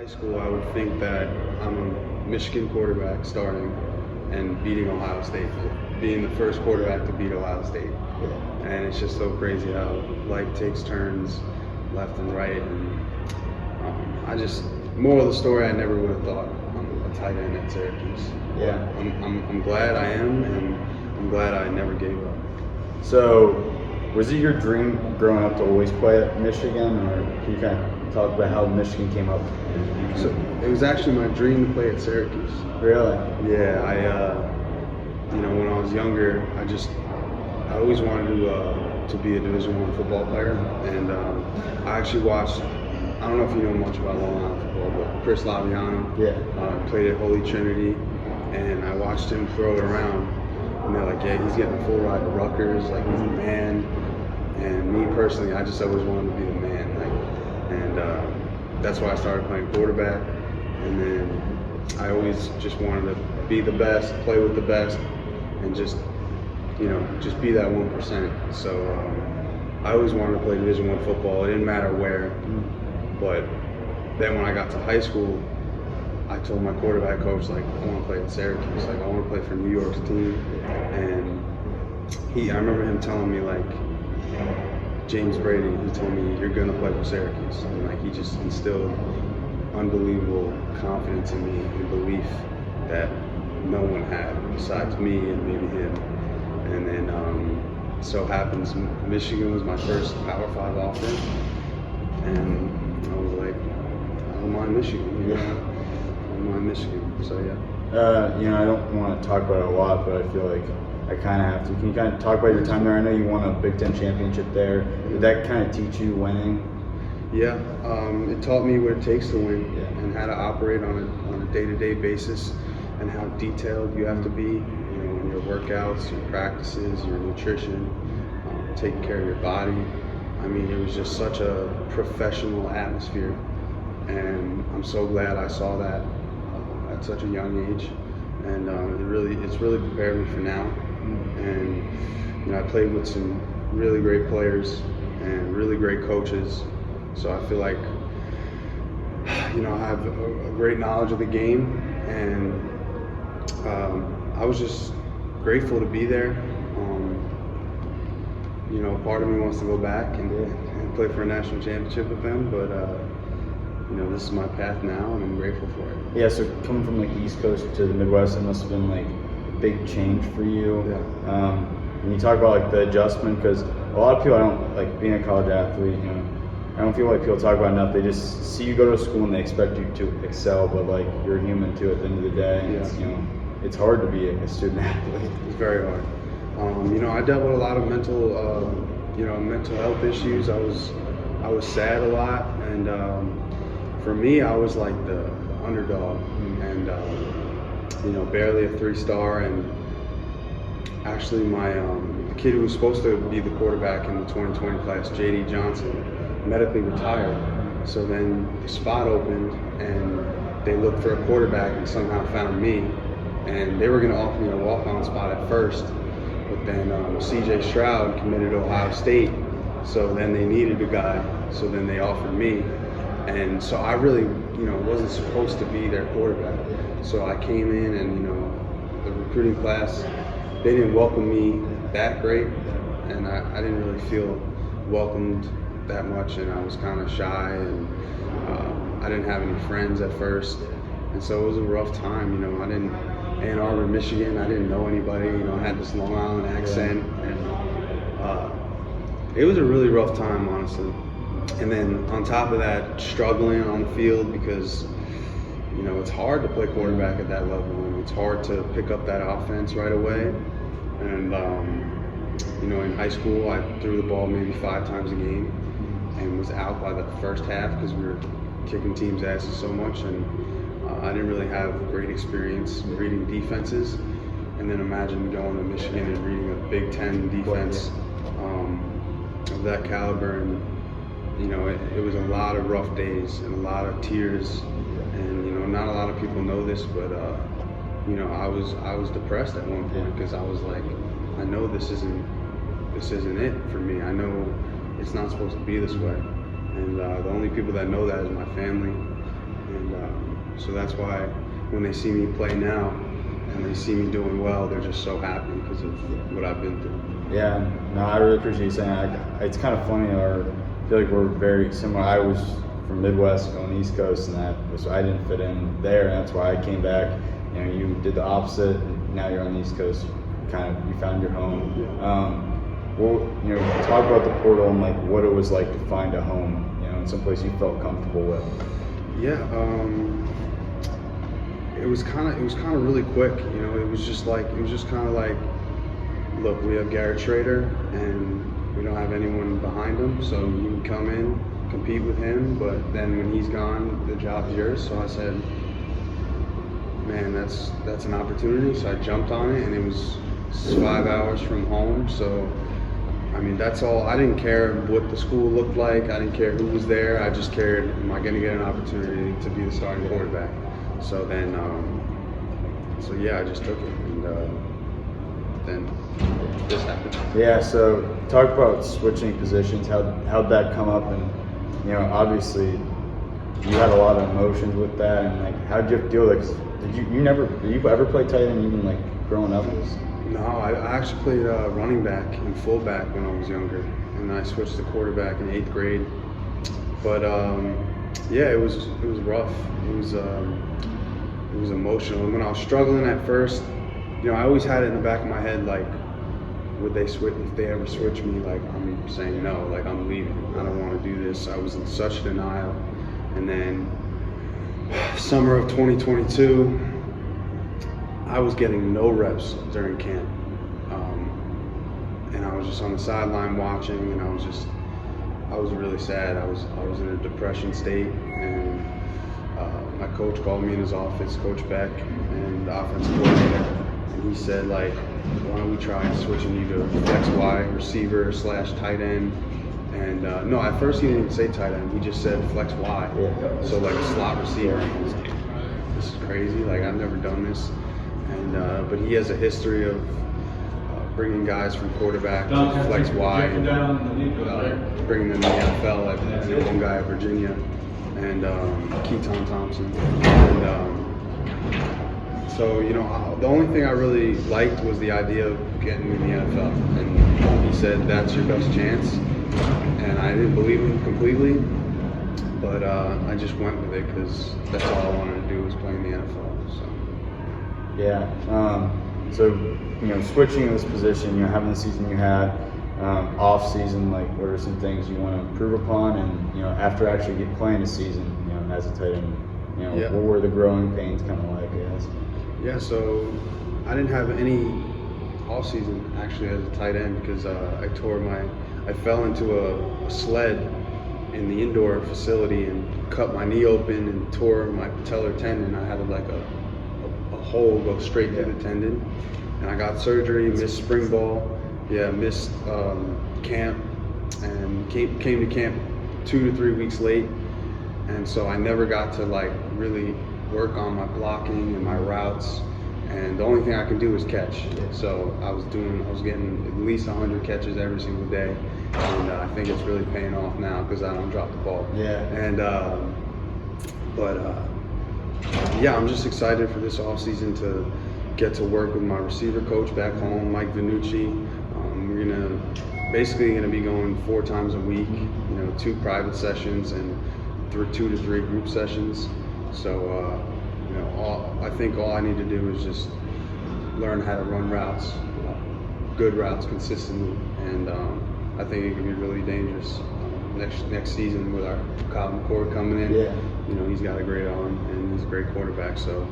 High school, I would think that I'm a Michigan quarterback starting and beating Ohio State, being the first quarterback to beat Ohio State. And it's just so crazy how life takes turns left and right. And moral of the story, I never would have thought I'm a tight end at Syracuse. Yeah. I'm glad I am, and I'm glad I never gave up. So, was it your dream growing up to always play at Michigan, or can you kind of talk about how Michigan came up? So it was actually my dream to play at Syracuse. Really? Yeah, when I was younger, I always wanted to be a Division I football player, and I actually watched. I don't know if you know much about Long Island football, but Chris Laviano played at Holy Trinity, and I watched him throw it around. And they're like, yeah, he's getting a full ride to Rutgers, like he's a man. And me personally, I just always wanted to be the man, that's why I started playing quarterback. And then I always just wanted to be the best, play with the best, and just be that 1%. So I always wanted to play Division I football. It didn't matter where. But then when I got to high school, I told my quarterback coach, like, I want to play at Syracuse. Like, I want to play for New York's team. And I remember him telling me, like, James Brady, he told me, you're going to play for Syracuse. And, like, he just instilled unbelievable confidence in me and belief that no one had besides me and maybe him. And then so happens Michigan was my first Power 5 offer. And I was like, I don't mind Michigan, Michigan, so yeah. I don't want to talk about it a lot, but I feel like I kind of have to. Can you kind of talk about your time there? I know you won a Big Ten championship there. Did that kind of teach you winning? Yeah, it taught me what it takes to win and how to operate on a day-to-day basis and how detailed you have to be, in your workouts, your practices, your nutrition, taking care of your body. I mean, it was just such a professional atmosphere, and I'm so glad I saw that at such a young age, and it's really prepared me for now. And I played with some really great players and really great coaches, so I feel like I have a great knowledge of the game, and I was just grateful to be there. Part of me wants to go back and play for a national championship with them, but this is my path now, and I'm grateful for it. Yeah, so coming from the East Coast to the Midwest, it must have been like a big change for you. Yeah. When you talk about like the adjustment, because a lot of people, I don't like being a college athlete. I don't feel like people talk about enough. They just see you go to school and they expect you to excel, but like you're human too at the end of the day. And it's hard to be a student athlete. It's very hard. I dealt with a lot of mental health issues. I was sad a lot, and for me, I was like the underdog, and barely a 3-star. And actually, the kid who was supposed to be the quarterback in the 2020 class, J.D. Johnson, medically retired. So then the spot opened, and they looked for a quarterback and somehow found me. And they were going to offer me a walk-on spot at first. But then C.J. Stroud committed to Ohio State, so then they needed a guy, so then they offered me. And so I really, wasn't supposed to be their quarterback. So I came in, and, the recruiting class, they didn't welcome me that great, and I didn't really feel welcomed that much, and I was kind of shy, and I didn't have any friends at first. And so it was a rough time, Ann Arbor, Michigan, I didn't know anybody, I had this Long Island accent, and it was a really rough time, honestly. And then on top of that, struggling on the field because, it's hard to play quarterback at that level, and it's hard to pick up that offense right away. And, in high school, I threw the ball maybe 5 times a game and was out by the first half because we were kicking teams' asses so much, and I didn't really have great experience reading defenses. And then imagine going to Michigan and reading a Big Ten defense of that caliber. And, it was a lot of rough days and a lot of tears. And, not a lot of people know this, but, I was depressed at one point because I was like, I know this isn't it for me. I know it's not supposed to be this way. And the only people that know that is my family. And So that's why when they see me play now and they see me doing well, they're just so happy because of what I've been through. Yeah, no, I really appreciate you saying that. It's kind of funny, or I feel like we're very similar. I was from Midwest going East Coast, and so I didn't fit in there, and that's why I came back. You know, you did the opposite, and now you're on the East Coast. You found your home. Well, you know, talk about the portal and like what it was like to find a home, you know, in some place you felt comfortable with. Yeah, it was kind of really quick. You know, it was just kind of like, look, we have Garrett Schrader, and we don't have anyone behind him, so you can come in, compete with him, but then when he's gone, the job's yours. So I said, man, that's an opportunity. So I jumped on it, and it was 5 hours from home. So I mean, that's all. I didn't care what the school looked like. I didn't care who was there. I just cared, am I going to get an opportunity to be the starting quarterback? So then, so yeah, I just took it, and then this happened. Yeah. So talk about switching positions. How'd that come up? And you know, obviously, you had a lot of emotions with that. And like, how'd you deal with it? 'Cause did you ever play tight end even like growing up? No, I actually played running back and fullback when I was younger, and I switched to quarterback in 8th grade. But yeah, it was rough. It was emotional. And when I was struggling at first, you know, I always had it in the back of my head, like, would they switch? If they ever switch me, like, I'm saying no, like, I'm leaving. I don't want to do this. I was in such denial. And then summer of 2022. I was getting no reps during camp, and I was just on the sideline watching, and I was really sad. I was in a depression state, and my coach called me in his office, Coach Beck, and the offensive coordinator, and he said, like, why don't we try switching you to flex Y receiver / tight end? And no, at first he didn't even say tight end. He just said flex Y, so like a slot receiver. I was like, this is crazy. Like, I've never done this. And but he has a history of bringing guys from quarterback to flex Y and bringing them to the NFL. Like one guy at Virginia, and Keaton Thompson. And so, you know, the only thing I really liked was the idea of getting in the NFL. And he said, that's your best chance. And I didn't believe him completely, but I just went with it because that's all I wanted to do was play in the NFL. So. Yeah. So, you know, switching this position, you know, having the season you had, off season, like, what are some things you want to improve upon? And, you know, after actually playing a season, you know, as a tight end, you know, what were the growing pains kind of like, I guess? Yeah, so I didn't have any off season actually as a tight end because I fell into a sled in the indoor facility and cut my knee open and tore my patellar tendon. I had like a hole go straight through the tendon, and I got surgery, missed spring ball, missed camp, and came to camp 2 to 3 weeks late, and so I never got to like really work on my blocking and my routes, and the only thing I can do is catch. So I was getting at least 100 catches every single day, and I think it's really paying off now because I don't drop the ball. And yeah, I'm just excited for this offseason to get to work with my receiver coach back home, Mike Vannucci. We're basically gonna be going 4 times a week, you know, 2 private sessions and 2 to 3 group sessions. So, you know, I think all I need to do is just learn how to run routes, good routes consistently, and I think it can be really dangerous next season with our Kyle McCord coming in. You know, he's got a great arm and he's a great quarterback, so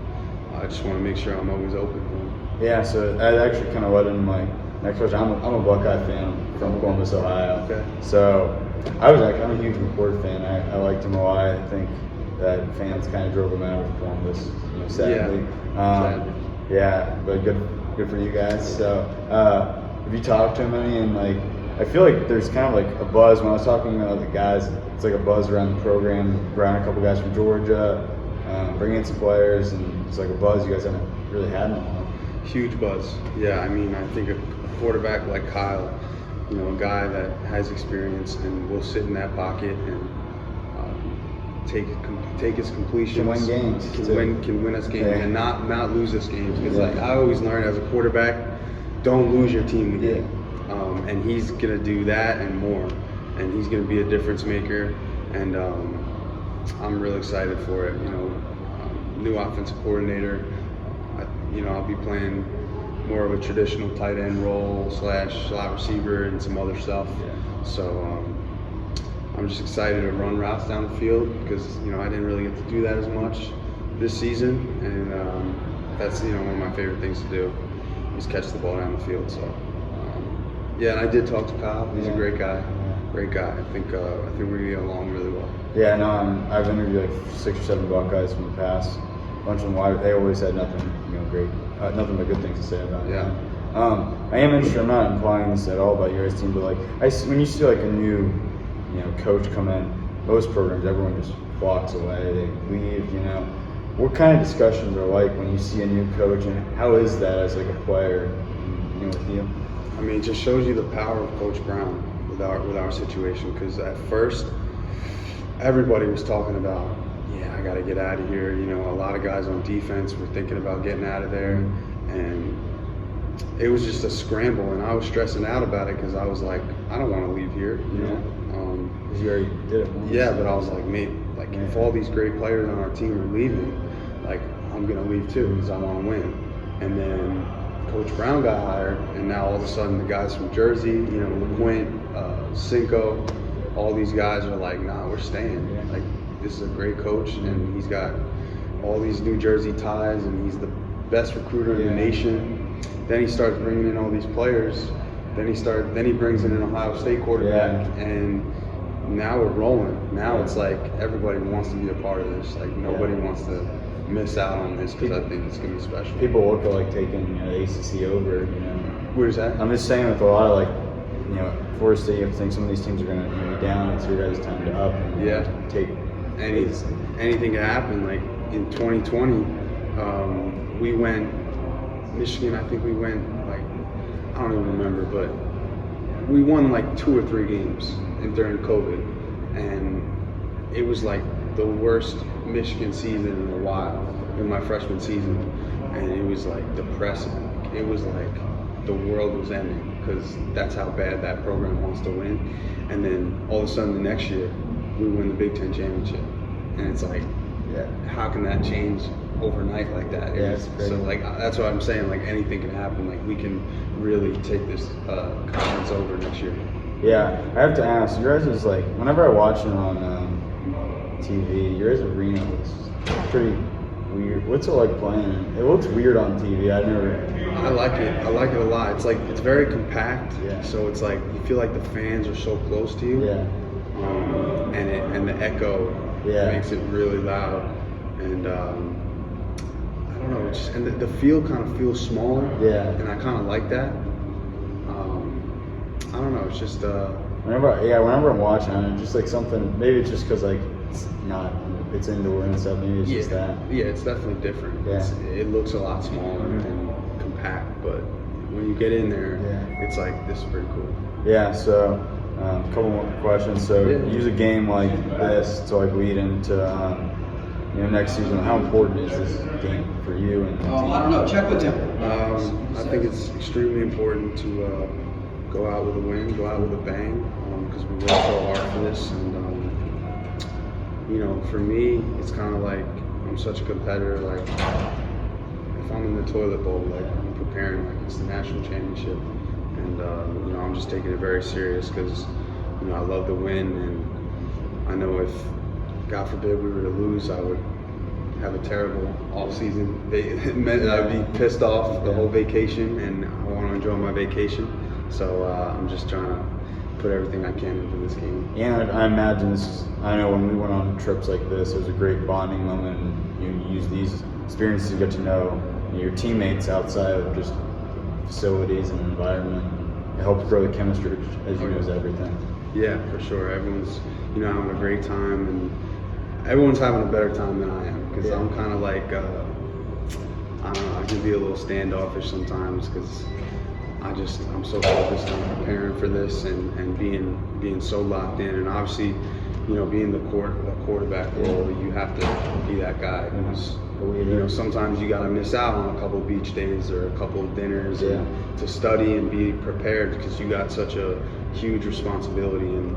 I just want to make sure I'm always open for him. Yeah, so that actually kind of led into my next question. I'm a Buckeye fan from Columbus, Ohio. Okay. So I'm a huge McCord fan. I liked him a lot. I think that fans kind of drove him out of Columbus, you know, sadly. Sadly. Yeah, but good for you guys. So have you talked to him any? And like, I feel like there's kind of like a buzz when I was talking to the guys. It's like a buzz around the program, around a couple guys from Georgia, bringing in some players, and it's like a buzz you guys haven't really had in a while. Huge buzz. Yeah, I mean, I think a quarterback like Kyle, you know, a guy that has experience and will sit in that pocket and take his completions, Can win games. can win us games, Yeah. and not lose us games. Because Yeah. like I always learned as a quarterback, don't lose your team the Yeah. game. And he's gonna do that and more, and he's gonna be a difference maker. And I'm really excited for it. New offensive coordinator. I'll be playing more of a traditional tight end role / slot receiver and some other stuff. Yeah. So I'm just excited to run routes down the field because I didn't really get to do that as much this season, and that's one of my favorite things to do is catch the ball down the field. So and I did talk to Kyle. He's a great guy. Great guy. I think we're gonna get along really well. Yeah, no, I've interviewed like 6 or 7 Buckeyes from the past. A bunch of them, they always had nothing, great, nothing but good things to say about it. Yeah. I am interested. I'm not implying this at all about your guys' team, but like when you see like a new, coach come in, most programs, everyone just flocks away. They leave. What kind of discussions are like when you see a new coach, and how is that as like a player, with you? I mean, it just shows you the power of Coach Brown with our situation. Because at first, everybody was talking about, I got to get out of here. A lot of guys on defense were thinking about getting out of there, and it was just a scramble. And I was stressing out about it because I was like, I don't want to leave here. You already did it once. Yeah, but I was like, if all these great players on our team are leaving, like I'm gonna leave too because I want to win. And then Coach Brown got hired, and now all of a sudden the guys from Jersey, LeQuint, Cinco, all these guys are like, nah, we're staying. Yeah. Like, this is a great coach, and he's got all these New Jersey ties, and he's the best recruiter in the nation. Then he starts bringing in all these players. Then he brings in an Ohio State quarterback, and now we're rolling. Now it's like everybody wants to be a part of this. Like nobody wants to miss out on this because I think it's gonna be special. People look at like taking the ACC over. What is that? I'm just saying with a lot of Florida State, you have to think some of these teams are gonna be down. It's your guys' time to up. And take anything can happen. Like in 2020, we went Michigan. I think we went I don't even remember, but we won 2 or 3 games during COVID, and it was like the worst Michigan season in a while in my freshman season, and it was depressing. It was like the world was ending because that's how bad that program wants to win. And then all of a sudden the next year we win the Big Ten championship, and it's like, how can that change overnight like that? So that's what I'm saying. Anything can happen. We can really take this conference over next year. Yeah, I have to ask. You guys is whenever I watch it on TV, your guys' arena looks pretty weird. What's it like playing? It looks weird on TV. I like it. I like it a lot. It's very compact. Yeah. So it's you feel like the fans are so close to you. Yeah. And the echo makes it really loud. And I don't know. And the field kind of feels smaller. Yeah. And I kind of like that. I don't know. It's just. Whenever I'm watching, it's just something. Maybe it's just because it's indoor and stuff. Maybe it's just that. Yeah, it's definitely different. Yeah. It looks a lot smaller and compact, but when you get in there, it's this is pretty cool. Yeah. So, a couple more questions. So, use a game like this to lead into next season. How important is this game for you and the team? I don't know. Check with him. I think it's extremely important to go out with a win, go out with a bang, because we worked so hard for this. And for me, it's kind of I'm such a competitor. If I'm in the toilet bowl, I'm preparing it's the national championship, and I'm just taking it very serious because I love the win, and I know if God forbid we were to lose, I would have a terrible off season. It meant I'd be pissed off the whole vacation, and I want to enjoy my vacation. So I'm just trying to put everything I can into this game. Yeah, I imagine I know when we went on trips like this, it was a great bonding moment. And you use these experiences to get to know your teammates outside of just facilities and environment. It helps grow the chemistry, which, as you know, is everything. Yeah, for sure. Everyone's having a great time, and everyone's having a better time than I am because I'm kind of I don't know, I can be a little standoffish sometimes because I'm so focused on preparing for this and being so locked in. And obviously, being the quarterback role, you have to be that guy who's, sometimes you got to miss out on a couple of beach days or a couple of dinners and to study and be prepared because you got such a huge responsibility. And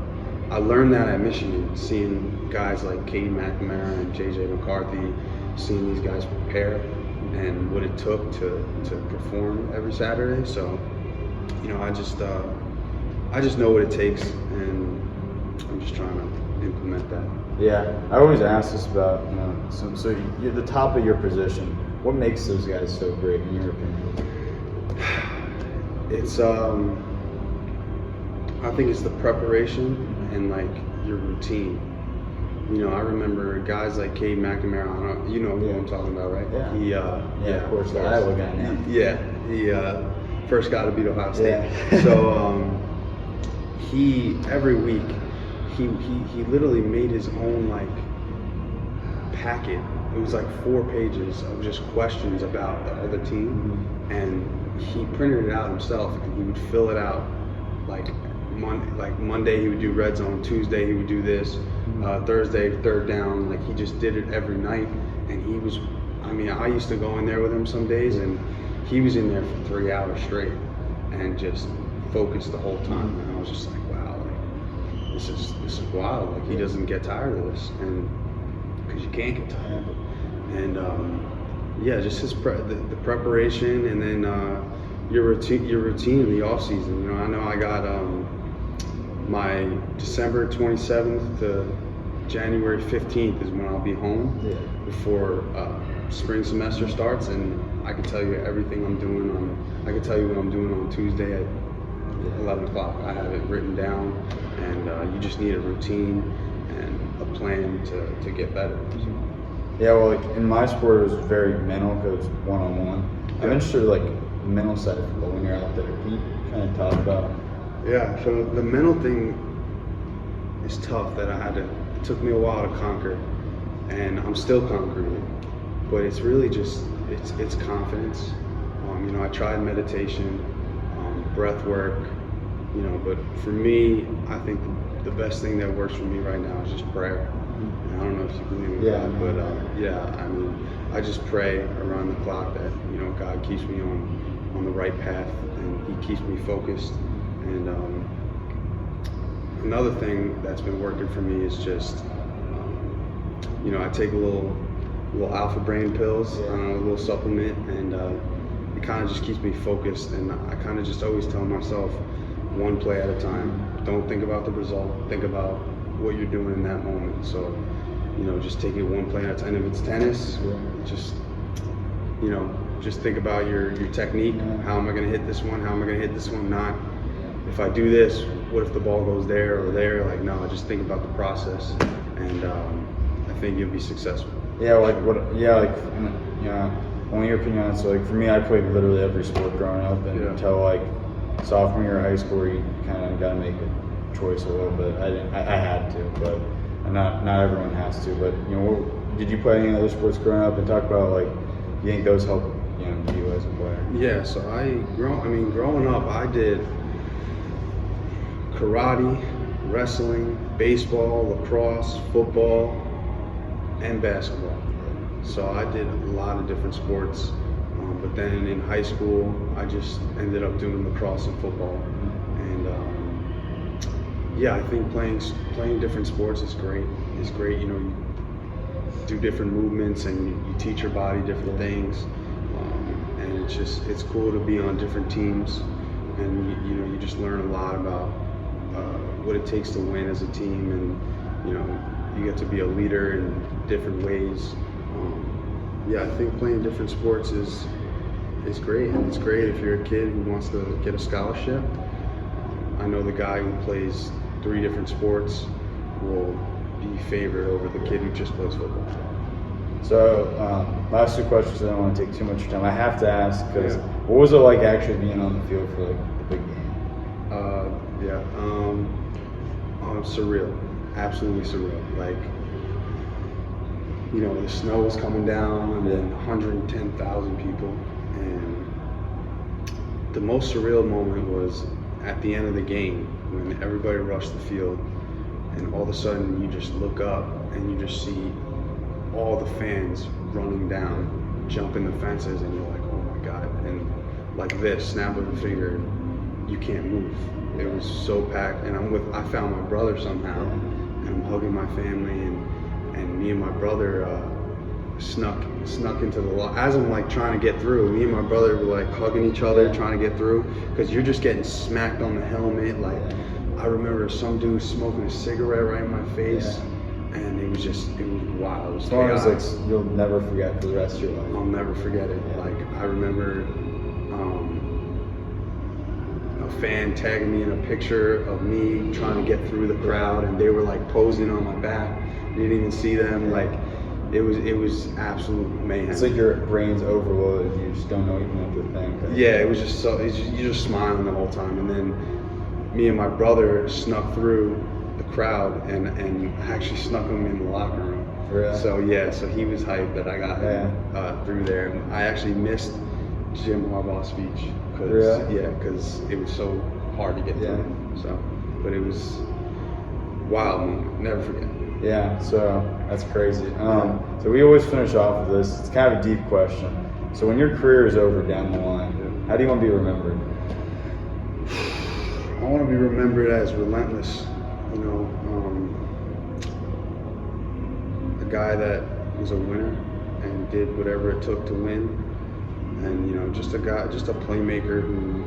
I learned that at Michigan, seeing guys like Cade McNamara and JJ McCarthy, seeing these guys prepare and what it took to perform every Saturday. So, I just know what it takes, and I'm just trying to implement that. Yeah, I always ask this about, so you're the top of your position. What makes those guys so great in your opinion? It's, I think it's the preparation and like your routine. I remember guys like Cade McNamara. You know who I'm talking about, right? Yeah. Of course, the Iowa guy now. Yeah, he first guy to beat Ohio State. Yeah. So he every week he literally made his own like packet. It was like 4 pages of just questions about the other team, and he printed it out himself, and he would fill it out like Monday he would do red zone, Tuesday he would do this, Thursday third down. Like he just did it every night, and he was. I used to go in there with him some days, and he was in there for 3 hours straight, and just focused the whole time. And I was just like, wow, like, this is wild. Like he doesn't get tired of this, and because you can't get tired of it. And just his the preparation, and then your routine in the off season. I know I got my December 27th to January 15th is when I'll be home before spring semester starts, and I can tell you everything I'm doing I can tell you what I'm doing on Tuesday at 11 o'clock. I have it written down, and you just need a routine and a plan to get better. Yeah, well, like in my sport, it was very mental because it's one-on-one. I'm interested in like the mental side of football when you're out there. Can you kind of talk about? Yeah, so the mental thing is tough that it took me a while to conquer, and I'm still conquering it. But it's really just, it's confidence. I tried meditation, breath work, but for me, I think the best thing that works for me right now is just prayer. And I don't know if you believe in God, but I just pray around the clock that, God keeps me on the right path, and He keeps me focused. And another thing that's been working for me is just, I take a little alpha brain pills, a little supplement, and it kind of just keeps me focused. And I kind of just always tell myself, one play at a time. Don't think about the result. Think about what you're doing in that moment. So, just take it one play at a time. And if it's tennis, just think about your technique. How am I going to hit this one? How am I going to hit this one? Not, if I do this, what if the ball goes there or there? Like, no, just think about the process, and I think you'll be successful. Yeah, only your opinion on it. So, like, for me, I played literally every sport growing up, and until like sophomore year of high school, you kind of got to make a choice a little bit. I had to, but not everyone has to. But did you play any other sports growing up? And talk about like, you think those help you as a player? Yeah, so growing up, I did karate, wrestling, baseball, lacrosse, football, and basketball. So I did a lot of different sports. But then in high school, I just ended up doing lacrosse and football. And I think playing different sports is great. It's great, you do different movements, and you teach your body different things. And it's cool to be on different teams, and you just learn a lot about what it takes to win as a team, and you get to be a leader in different ways. I think playing different sports is great, and it's great if you're a kid who wants to get a scholarship. I know the guy who plays 3 different sports will be favored over the kid who just plays football. So, last 2 questions. I don't want to take too much time. I have to ask, because what was it like actually being on the field for like the big game? Surreal, absolutely surreal. Like, the snow was coming down, and then 110,000 people. And the most surreal moment was at the end of the game when everybody rushed the field, and all of a sudden you just look up and you just see all the fans running down, jumping the fences, and you're like, oh my God. And like this, snap of a finger, you can't move. It was so packed, and I found my brother somehow, and I'm hugging my family, and me and my brother snuck into the lot. As I'm like trying to get through, me and my brother were like hugging each other, trying to get through, because you're just getting smacked on the helmet. Like, I remember some dude smoking a cigarette right in my face, and it was wild. It was chaotic. Like you'll never forget for the rest of your life. I'll never forget it. Like, I remember a fan tagging me in a picture of me trying to get through the crowd, and they were like posing on my back. You didn't even see them. Like, it was absolute mayhem. It's like your brain's overloaded. You just don't know even what to think. Yeah, it was just you're just smiling the whole time. And then me and my brother snuck through the crowd and actually snuck him in the locker room. Really? So he was hyped that I got him through there. And I actually missed Jim Harbaugh's speech because it was so hard to get through. So, but it was wild moment. Never forget. Yeah, so that's crazy. So we always finish off with this. It's kind of a deep question. So when your career is over down the line, how do you want to be remembered? I want to be remembered as relentless. You know, a guy that was a winner and did whatever it took to win, and just a playmaker who,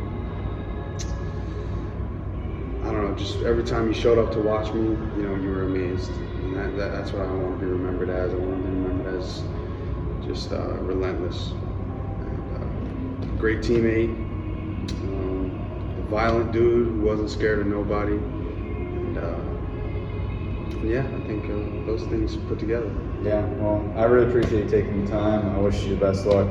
I don't know, just every time you showed up to watch me, you were amazed. And that's what I want to be remembered as. I want to be remembered as just relentless, and, great teammate, a violent dude who wasn't scared of nobody, and I think those things put together. Yeah, well, I really appreciate you taking the time. I wish you the best luck.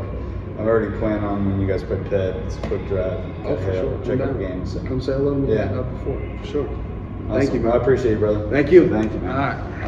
I'm already planning on when you guys play Pitt. It's a quick drive. Oh, for sure. Check out the game. So. Come say hello to me before. For sure. Awesome. Thank you, man. I appreciate you, brother. Thank you. Thank you, man. All right.